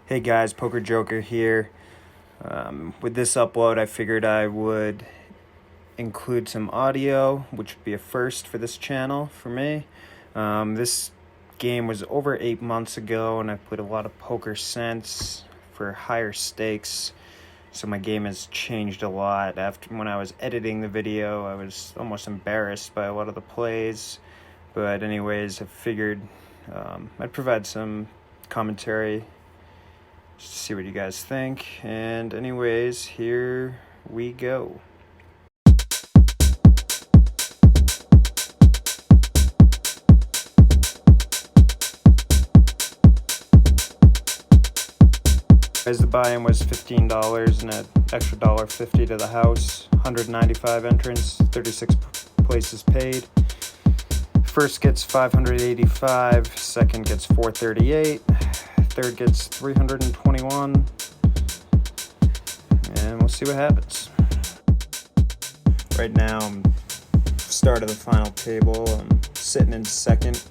Hey guys, Poker Joker here. With this upload, I figured I would include some audio, which would be a first for this channel for me. This game was over 8 months ago, and I played a lot of poker since for higher stakes. So my game has changed a lot. After when I was editing the video, I was almost embarrassed by a lot of the plays. But anyways, I figured I'd provide some commentary just to see what you guys think. And anyways, here we go. As the buy-in was $15 and an extra $1.50 to the house, 195 entrants, 36 places paid. First gets 585, second gets 438, third gets 321, and we'll see what happens. Right now, I'm start of the final table. I'm sitting in second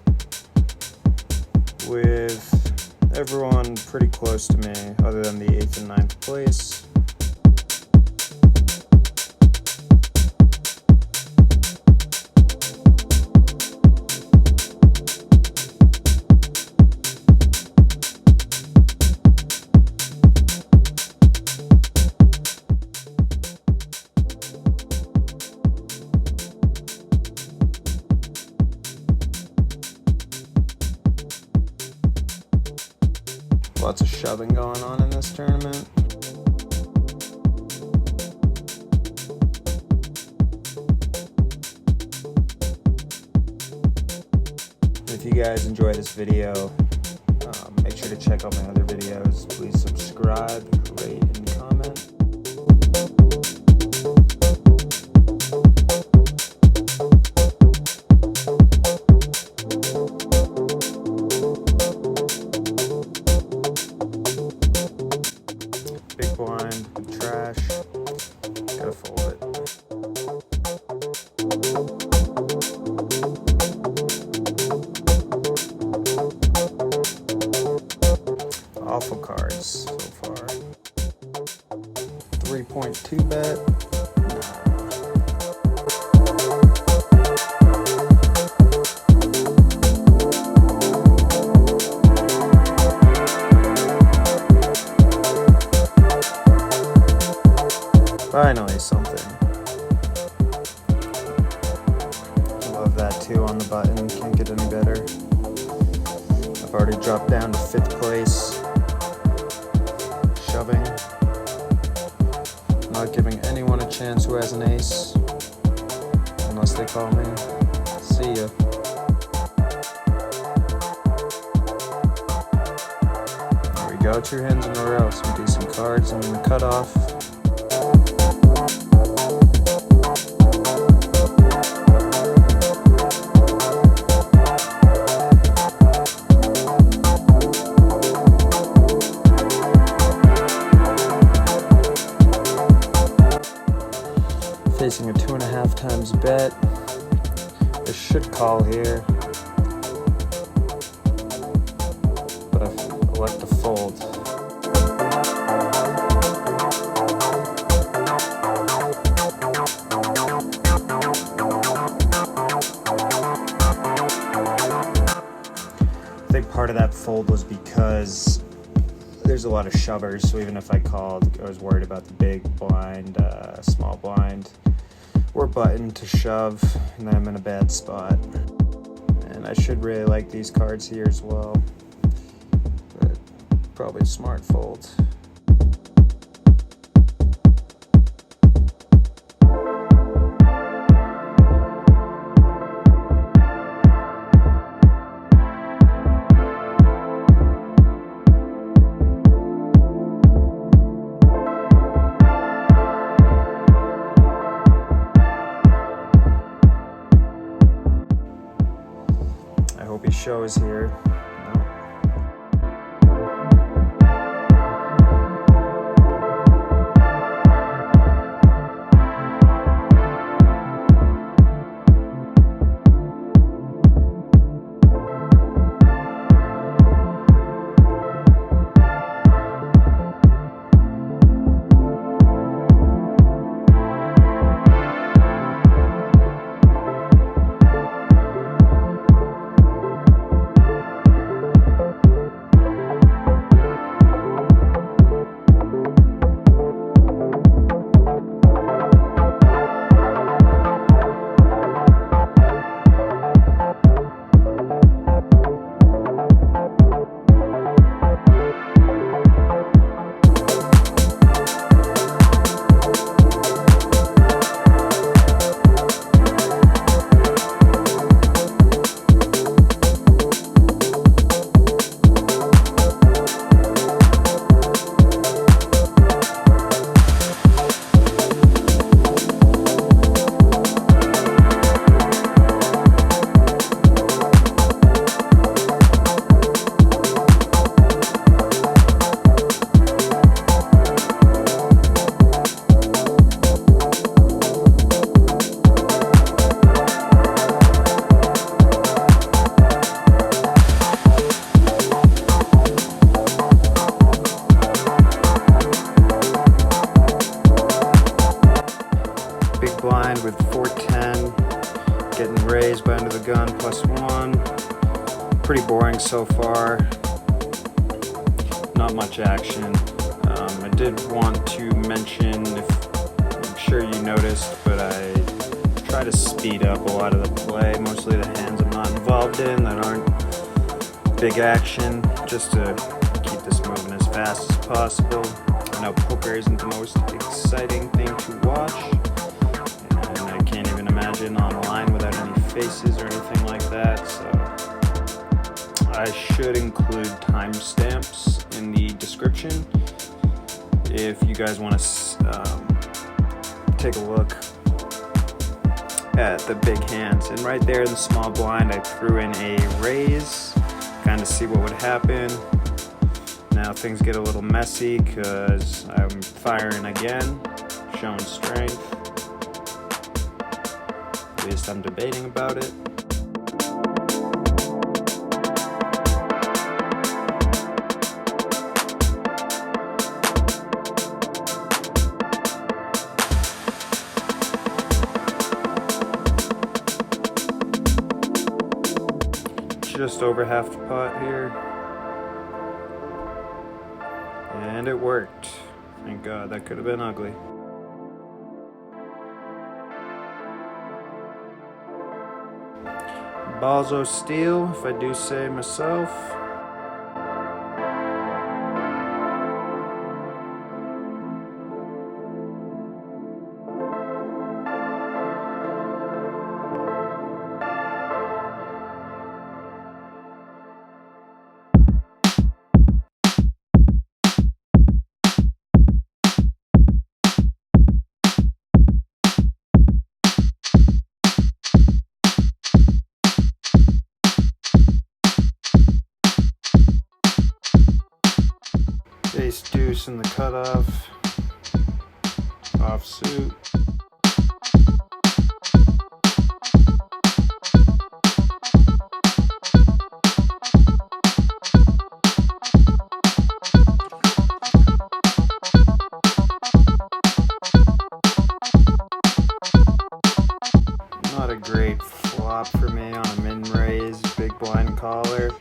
with everyone pretty close to me, other than the 8th and 9th place. Lots of shoving going on in this tournament. If you guys enjoy this video, make sure to check out my other videos. Please subscribe, rate, and comment. Big blind with trash. Gotta fold it. Awful cards so far. 3.2 bet. Finally something. Love that too on the button. Can't get any better. I've already dropped down to 5th place. Shoving. Not giving anyone a chance who has an ace. Unless they call me. See ya. There we go. 2 hands in a row. Some decent cards and the cutoff. Facing a 2.5 times bet. I should call here, but I elect to fold. I think part of that fold was because there's a lot of shovers, so even if I called, I was worried about the big blind, small blind, or button to shove, and then I'm in a bad spot. And I should really like these cards here as well, but probably a smart fold. I hope he shows here. No. gun +1. Pretty boring so far. Not much action. I did want to mention, I'm sure you noticed, but I try to speed up a lot of the play, mostly the hands I'm not involved in that aren't big action, just to keep this moving as fast as possible. I know poker isn't the most exciting thing to watch, and I can't even imagine online without any faces or anything like that, so I should include timestamps in the description if you guys want to take a look at the big hands. And right there in the small blind, I threw in a raise, kind of see what would happen. Now things get a little messy because I'm firing again, showing strength. At least I'm debating about it. Just over half the pot here, and it worked. Thank God, that could have been ugly. Balls o' steel, if I do say myself. Ace deuce in the cutoff, offsuit. Not a great flop for me on a min raise, big blind caller.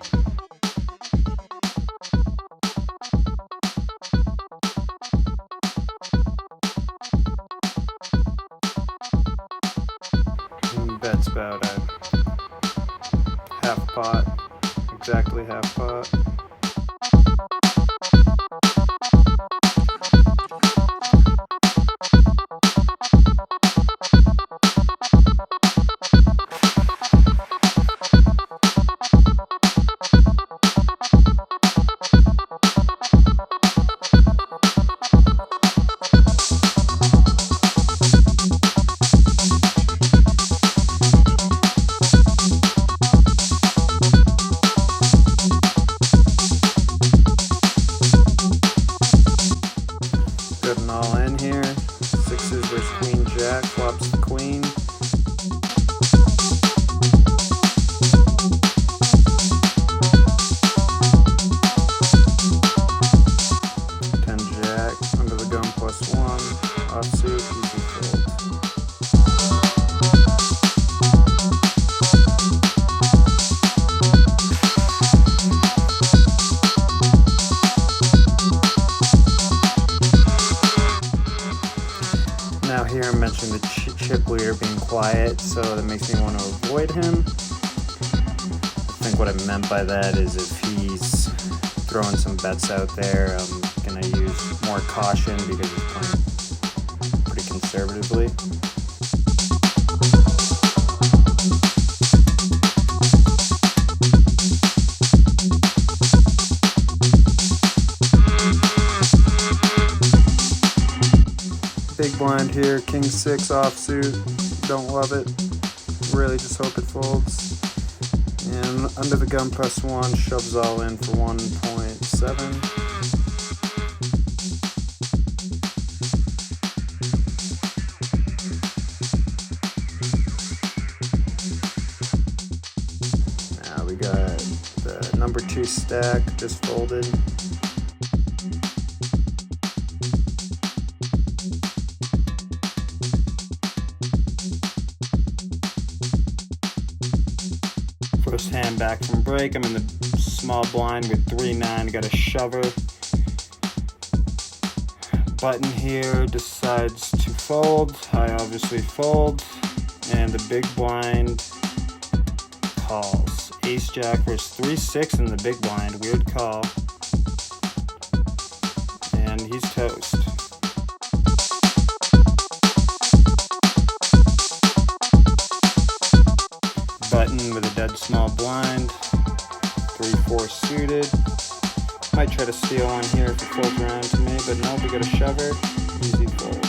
Bet's about a half pot, exactly half pot. Got an all in here. Sixes versus queen jack, flops the queen. Ten jack, under the gun +1, offsuit, easy fold. Now here I'm mentioning the chip leader being quiet, so that makes me want to avoid him. I think what I meant by that is if he's throwing some bets out there, I'm going to use more caution because he's playing pretty conservatively. Big blind here, king 6 offsuit, don't love it, really just hope it folds. And under the gun +1, shoves all in for 1.7. Now we got the number 2 stack just folded. Coming back from break, I'm in the small blind with 3-9, got a shover. Button here decides to fold. I obviously fold, and the big blind calls. Ace Jack versus 3-6 in the big blind. Weird call. And he's toast. Button with a dead small blind. 3-4 suited. Might try to steal one here if it folds around to me, but no, we got a shover. Easy fold.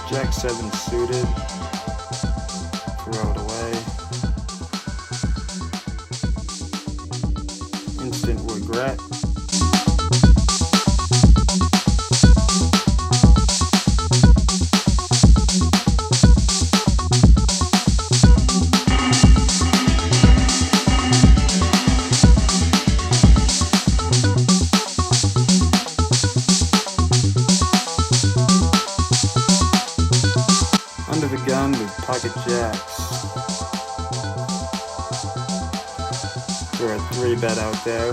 Jack 7 suited, throw it away. Instant regret. Under the gun with pocket jacks. Throw a 3-bet out there.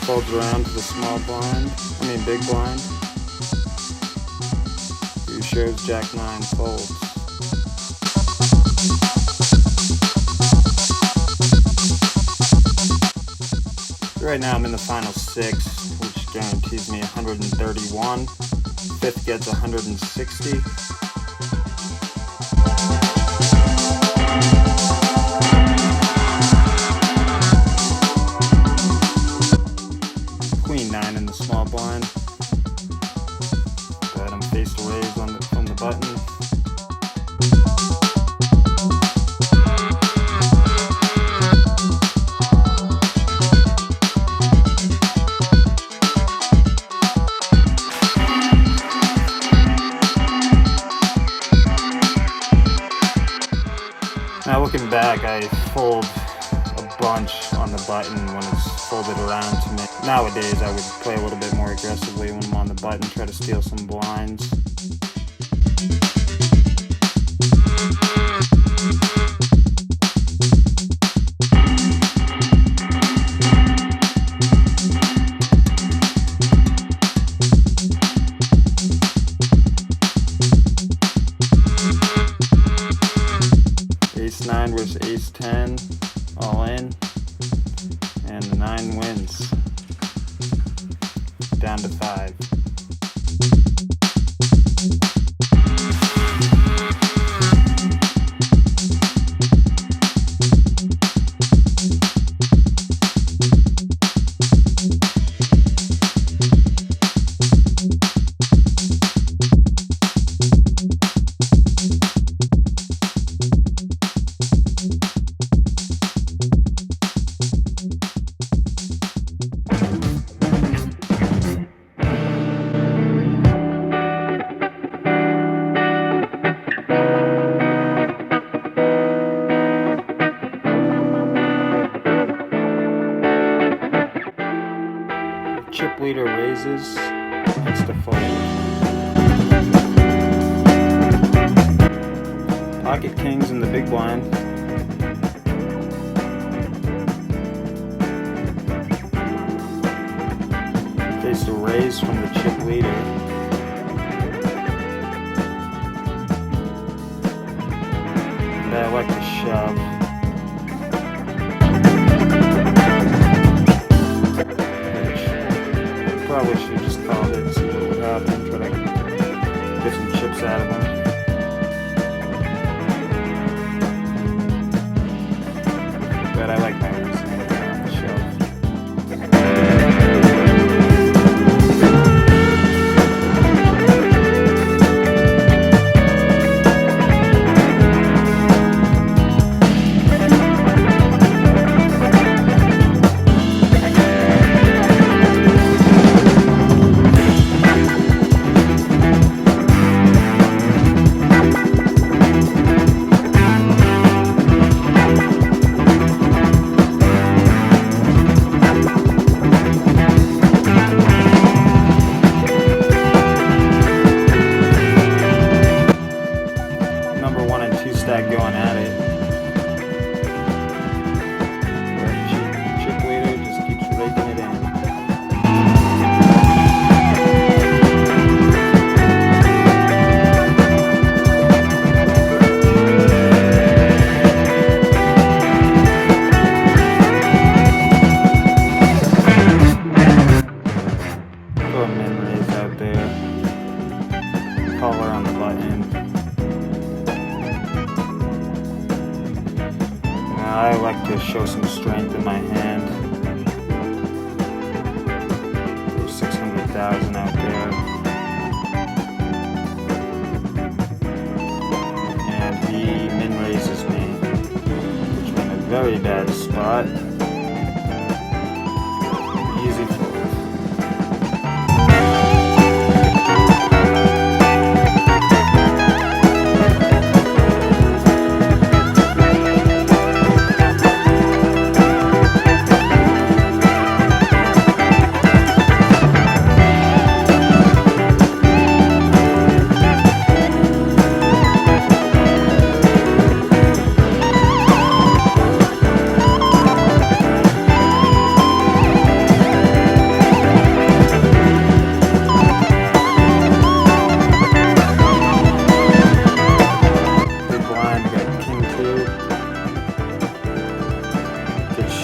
Folds around to the small blind. Big blind. Who shows Jack 9 folds. So right now I'm in the final 6, which guarantees me 131. Fifth gets 160. Queen 9 in the small blind. But I'm face to raise on the button. Now looking back, I fold a bunch on the button when it's folded around to me. Nowadays, I would play a little bit more aggressively when I'm on the button, try to steal some blinds. Ace 9 versus Ace 10, all in, and the 9 wins, down to 5. Chip leader raises, it's the fold. Pocket kings in the big blind. Face to raise from the chip leader. But I like to shove. Probably should have just called it and see what would happen, try to get some chips out of them. But I like my reason on the shelf. out there. Collar on the button. Now I like to show some strength in my hand. There's 600,000 out there. And he min raises me, which I'm in a very bad spot. Easy fold.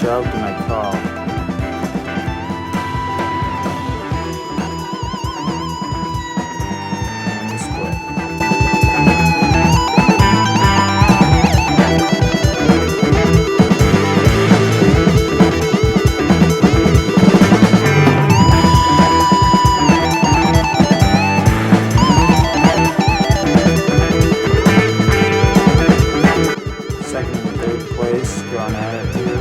Shoved and I call. And we split. Second and third place, going at it here.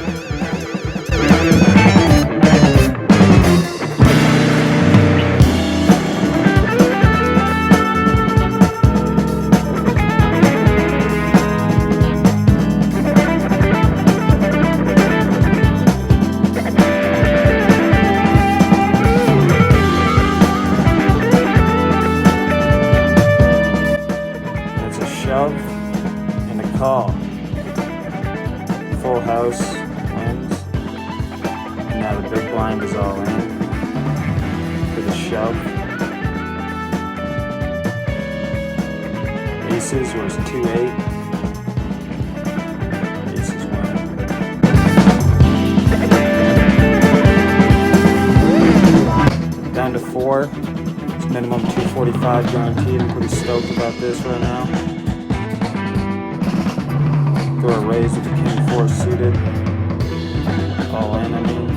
It's a shove and a call. Full house wins. Now the big blind is all in for the shove. Aces was 2-8. Aces win. Down to 4. It's minimum 245 guaranteed. I'm pretty stoked about this right now. Throw a raise with the king 4 suited. All in, I mean.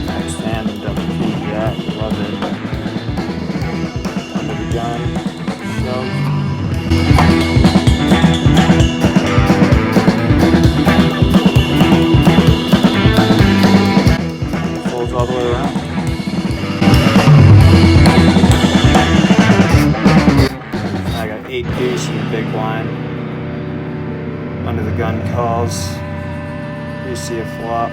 Next hand, I'm double king jack. Love it. Under the gun. Shove. Folds all the way around. I got 8 deuce in the big blind. Under the gun calls. You see a flop.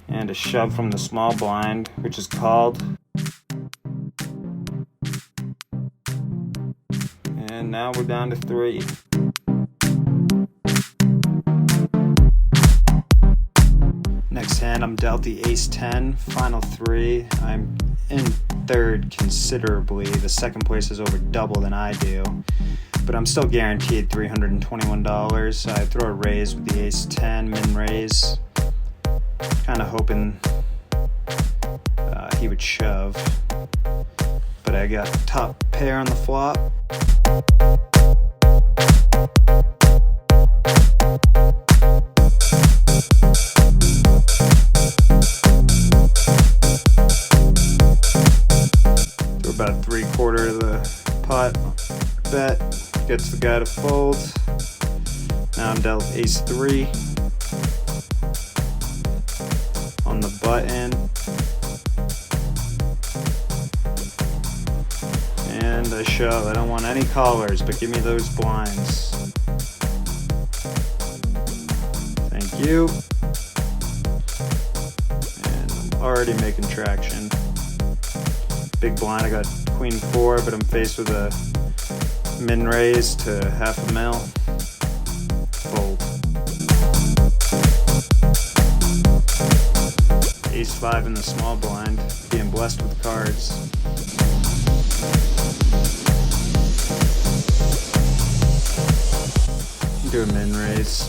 And a shove from the small blind, which is called. And now we're down to 3. Next hand, I'm dealt the ace-10, final 3. I'm in third considerably. The second place is over double than I do, but I'm still guaranteed $321. I throw a raise with the ace-10, min raise. Kind of hoping he would shove, but I got top pair on the flop. About 3/4 of the pot bet gets the guy to fold. Now I'm dealt ace-3 on the button, and I shove. I don't want any callers, but give me those blinds. Thank you. And I'm already making traction. Big blind, I got queen 4, but I'm faced with a min raise to $500,000. Fold. Ace-5 in the small blind, being blessed with cards. do a min raise.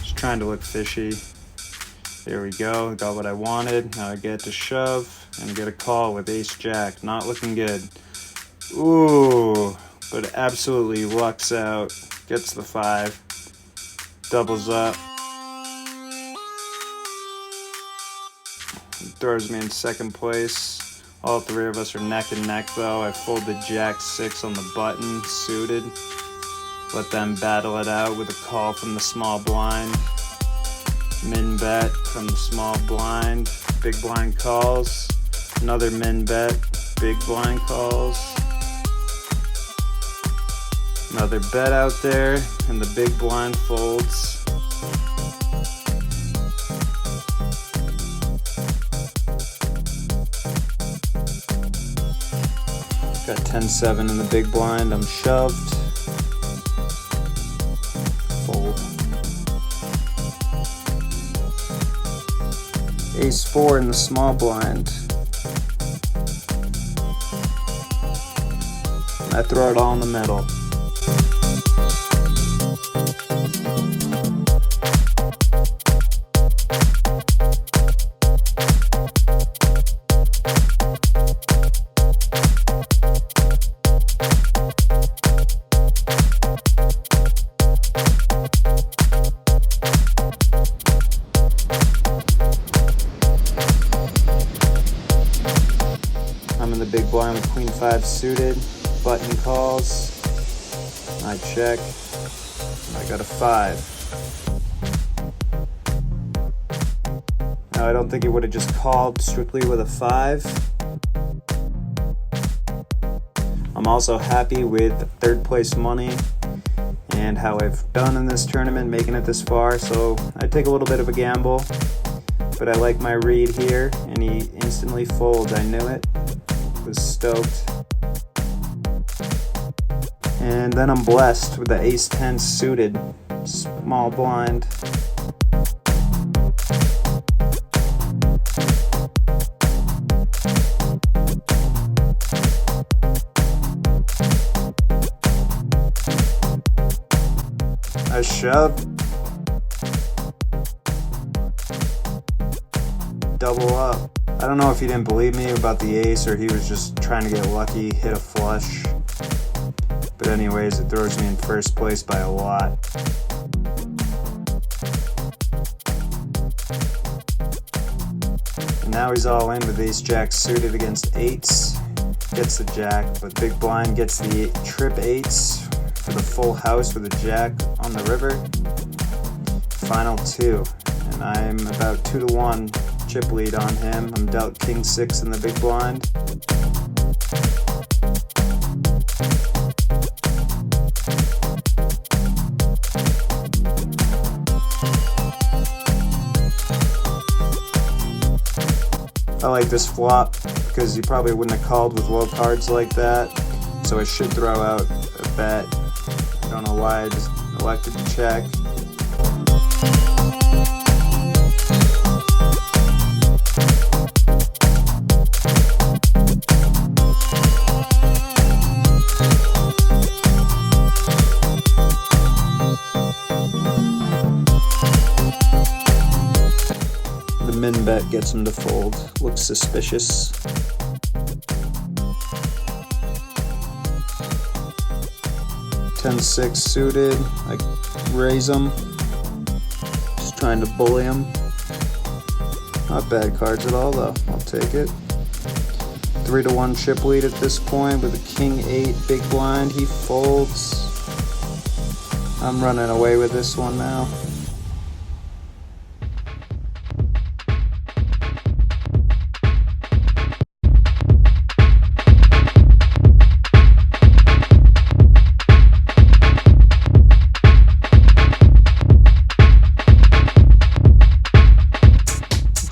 Just trying to look fishy. There we go, got what I wanted. Now I get to shove and get a call with ace jack. Not looking good. Ooh, but absolutely lucks out. Gets the 5. Doubles up. Throws me in second place. All 3 of us are neck and neck though. I folded jack 6 on the button, suited. Let them battle it out with a call from the small blind. Min bet from the small blind. Big blind calls. Another min bet. Big blind calls. Another bet out there, and the big blind folds. Got 10-7 in the big blind. I'm shoved. Fold. Ace 4 in the small blind. I throw it all in the middle. I'm in the big blind with queen 5 suited. Button calls. I check. I got a 5. Now I don't think he would have just called strictly with a 5. I'm also happy with 3rd place money and how I've done in this tournament, making it this far. So I take a little bit of a gamble, but I like my read here, and he instantly folds. I knew it. Was stoked. And then I'm blessed with the ace 10 suited, small blind. I shove. Double up. I don't know if he didn't believe me about the ace or he was just trying to get lucky, hit a flush. But anyways, it throws me in first place by a lot. And now he's all in with ace jack suited against 8s. Gets the jack, but big blind gets the trip 8s for the full house with a jack on the river. Final 2, and I'm about 2-1 chip lead on him. I'm dealt king 6 in the big blind. I like this flop because he probably wouldn't have called with low cards like that, so I should throw out a bet. I don't know why I just elected to check. Min bet gets him to fold. Looks suspicious. (10-6) suited. I raise him. Just trying to bully him. Not bad cards at all though. I'll take it. 3-1 chip lead at this point with a king 8 big blind. He folds. I'm running away with this one now.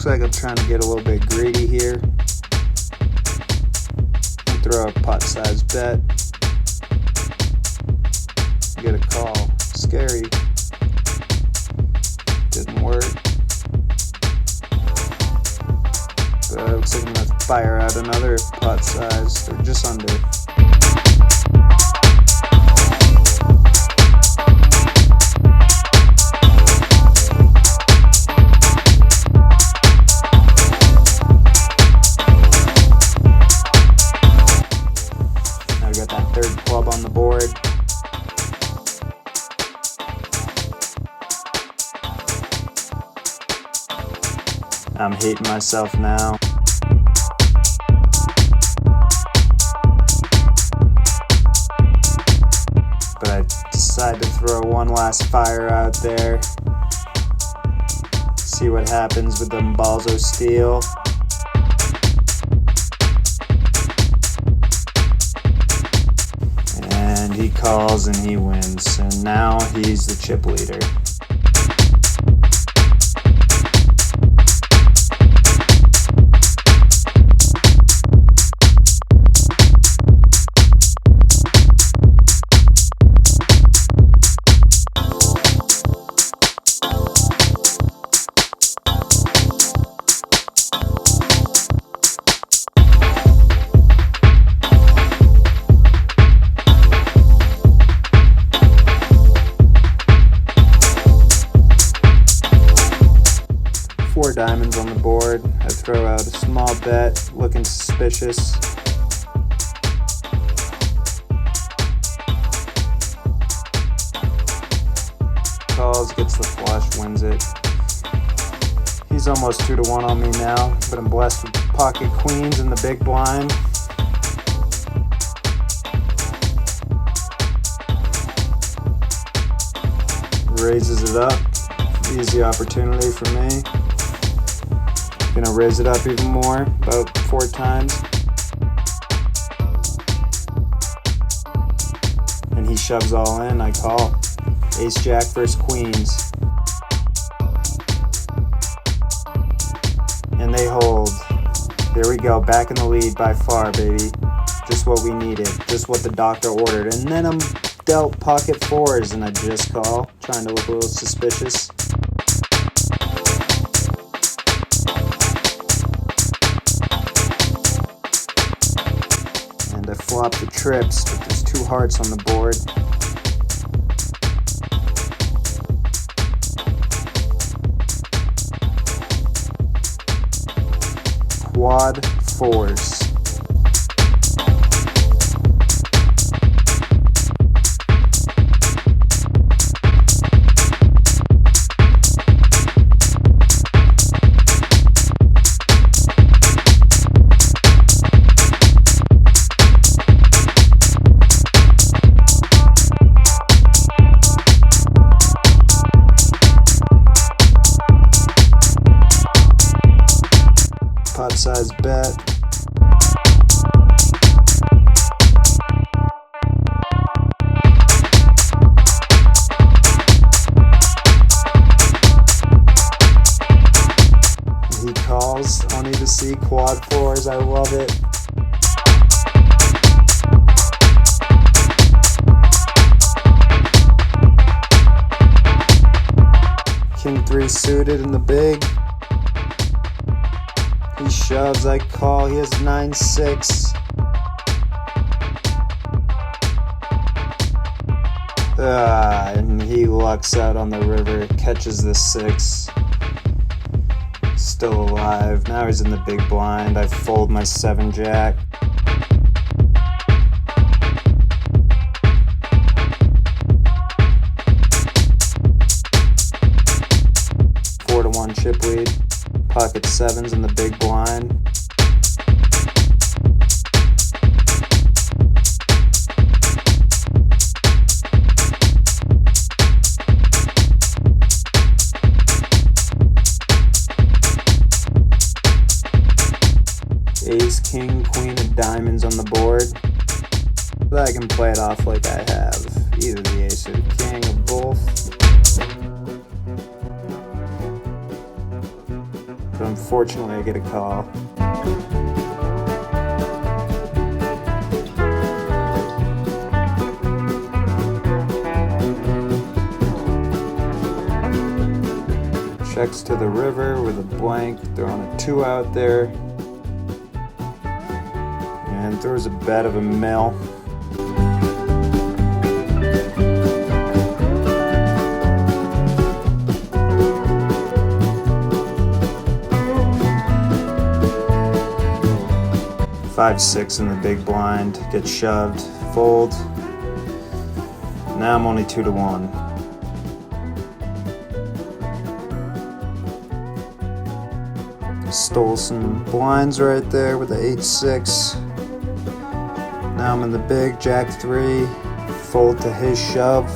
Looks like I'm trying to get a little bit greedy here. Throw a pot-sized bet. Get a call. Scary. Didn't work. But it looks like I'm gonna fire out another pot-sized, or just under. I'm hating myself now. But I decided to throw one last fire out there. See what happens with them balls of steel. And he calls and he wins. And now he's the chip leader. Four diamonds on the board. I throw out a small bet, looking suspicious. Calls, gets the flush, wins it. He's almost 2-1 on me now, but I'm blessed with pocket queens in the big blind. Raises it up. Easy opportunity for me. Gonna raise it up even more, about 4 times. And he shoves all in, I call. Ace Jack versus Queens. And they hold. There we go, back in the lead by far, baby. Just what we needed, just what the doctor ordered. And then I'm dealt pocket 4s and I just call, trying to look a little suspicious. And I flop the trips, but there's 2 hearts on the board. Quad 4s. Pot size bet. He calls, only to see quad 4s, I love it. King 3 suited in the big. He shoves, I call, he has 9-6. And he lucks out on the river, catches the 6. Still alive, now he's in the big blind. I fold my 7 jack. Four to 1 chip lead. Pocket 7s in the big blind. Ace, king, queen of diamonds on the board. But I can play it off like I have either the ace or the king or both. But unfortunately I get a call. Checks to the river with a blank, throwing a 2 out there. And throws a bet of a mill. Five, 6 in the big blind, gets shoved, fold. Now I'm only 2-1. Stole some blinds right there with the 8-6. Now I'm in the big, Jack 3, fold to his shove.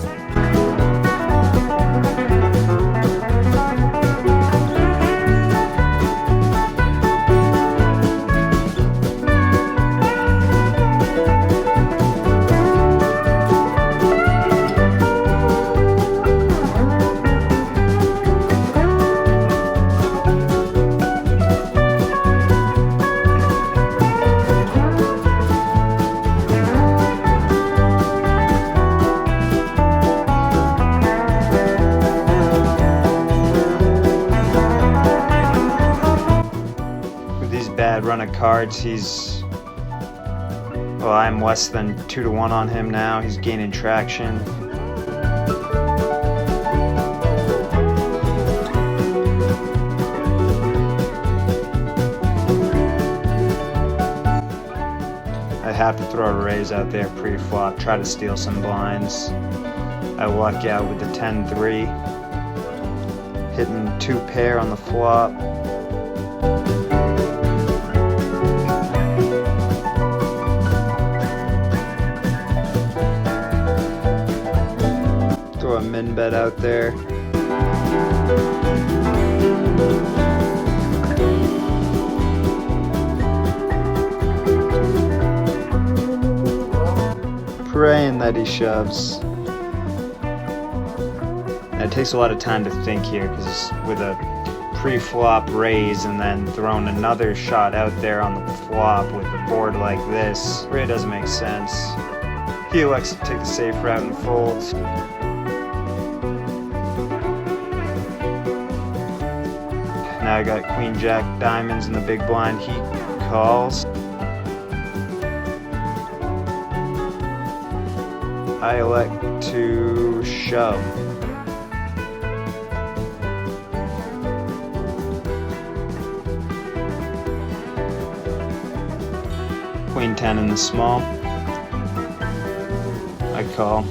Bad run of cards, I'm less than 2-1 on him now. He's gaining traction. I have to throw a raise out there pre-flop, try to steal some blinds. I luck out with the 10-3, hitting 2 pair on the flop. Throw a min bet out there. Praying that he shoves. And it takes a lot of time to think here, because with a pre-flop raise and then throwing another shot out there on the flop with a board like this, really doesn't make sense. He elects to take the safe route and folds. Now I got Queen Jack diamonds in the big blind. He calls. I elect to shove. Queen 10 in the small. I call.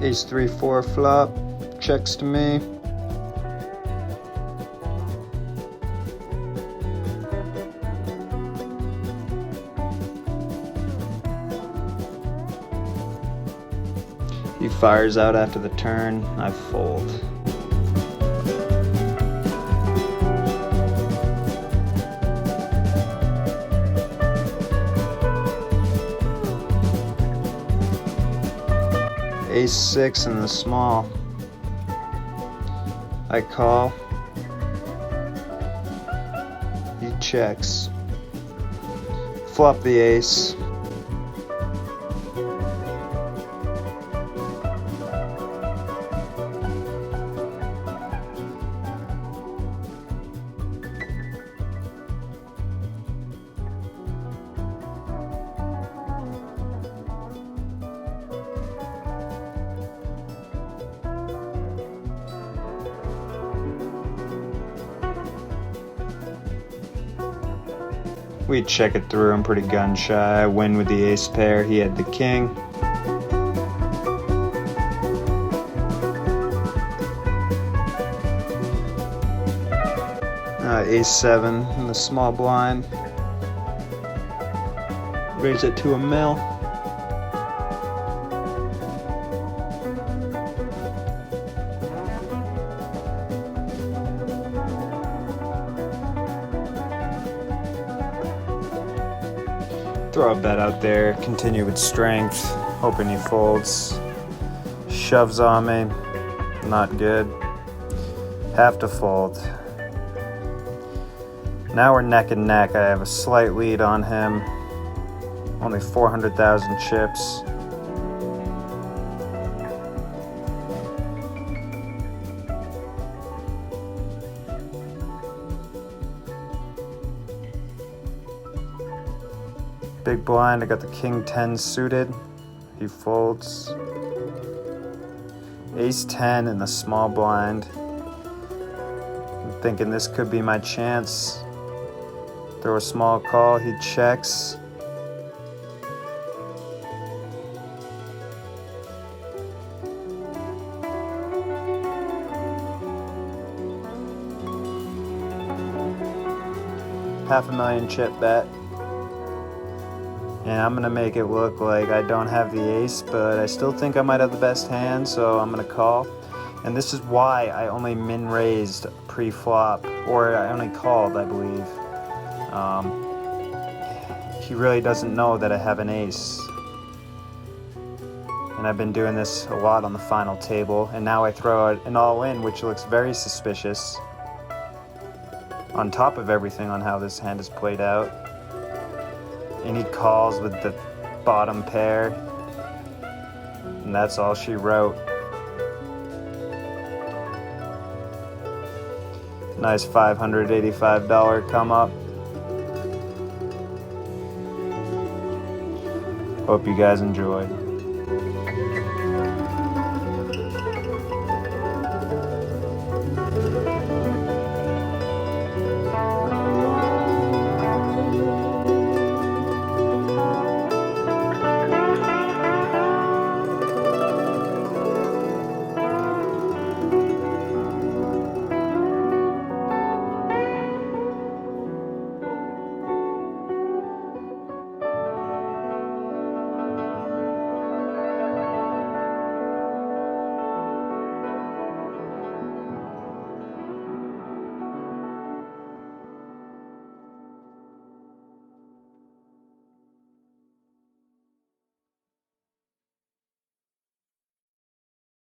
Ace 3-4 flop. Checks to me. He fires out after the turn. I fold. Ace 6 in the small. I call. He checks. Flop the ace. We check it through. I'm pretty gun shy. I win with the ace pair. He had the king. Ace 7 in the small blind. Raise it to a mil. Throw a bet out there, continue with strength, hoping he folds. Shoves on me, not good. Have to fold. Now we're neck and neck. I have a slight lead on him. Only 400,000 chips. Big blind, I got the king 10 suited. He folds. Ace 10 in the small blind. I'm thinking this could be my chance. Throw a small call, he checks. 500,000 chip bet. And I'm gonna make it look like I don't have the ace, but I still think I might have the best hand, so I'm gonna call. And this is why I only min-raised pre-flop, or I only called, I believe. He really doesn't know that I have an ace. And I've been doing this a lot on the final table, and now I throw an all-in, which looks very suspicious. On top of everything on how this hand is played out. And he calls with the bottom pair. And that's all she wrote. Nice $585 come up. Hope you guys enjoyed.